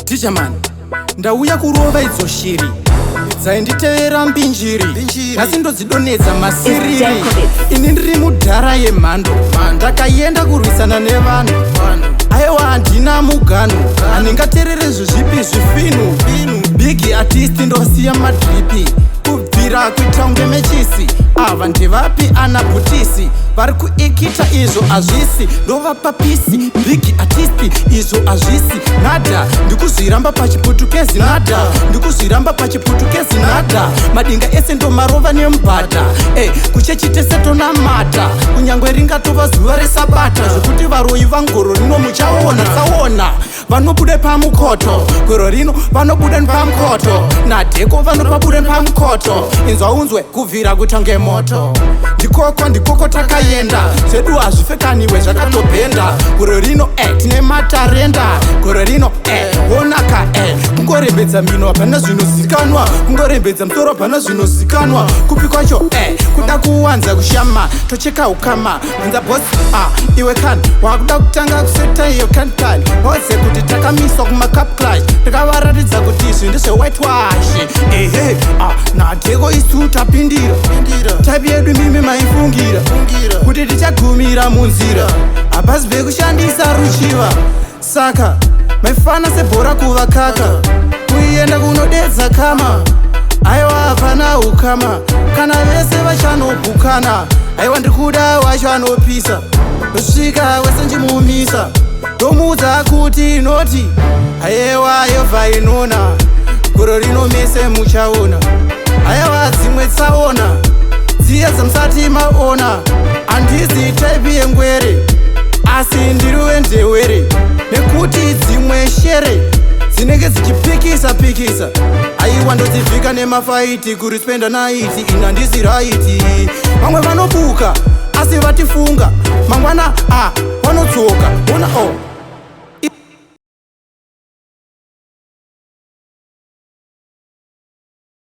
Teacher man, ndauya kurova idzo shiri dzainditevera mbinjiri asi ndodzidonedza masiriri. Ini ndiri mudhara yemhando, ndakaenda kurwisana nevanhu. Aiwa handina mugano, handingatererezvo zvipi zvifinu. Big artist ndosiya madripi kubvira kuita unge mechisi. Ava ndevapi ana bhutisi vari kuikita izvo hazvisi. Ndovapa pisi big artist izvo hazvisi. Nada ndikuzviramba pachiputukezi nada, ndikuzviramba pachiputukezi nada. Madinga ese ndomarova nemubhadha, kuchechitese tonamata. Kunyangwe ringatova zuva resabata, zvokuti varoi vangoro rino muchaona. Saona vanobude pamukoto, goro rino vanobude pamukoto. Nadheko vanopabude pamukoto. Inzwa unzwe kubvira kutange moto. Ndikoko takaenda, zvedu hazvifekaniwe zvakatobhenda. Goro rino tine matarenda, goro rino onaka kungorembedza mino hapana zvinozikanwa, kungorembedza musoro hapana zvinozikanwa. Kupi kwacho kuda kuwanza kushama, tocheka ukama bvunza bosi iwe kani wakuda kutanga kuseta iyo kankani. Hoze kuti takamiswa kumacap clash, takavaratidza kuti izvi ndezvewhitewash. Nadheko isu tapindira, type yedu mimi maifungira kuti tichagumira munzira. Hapasi pekushandisa ruchiva, saka maifana sebhora kuvakaka, kuienda kunodedza kama. Aiwa hapana ukama, kana vese vachanobhukana. Aiwa ndikuda wacho anopisa, ndosvika wese njimumisa. Ndomuudza kuti inoti aiwa yevha inona, goro rino mese muchaona. Aiwa dzimwe tsaona dziya dzamusati maona. Handizi type yengwere asi ndiriwe ndewere, nekuti dzimwe shere dzinenge dzichipikisa. Aiwa ndodzivhika nemafaiti kurispenda naiti, ina handisi raiti. Vamwe vanobuka asi vatifunga, mangwana vanotsoka. Ona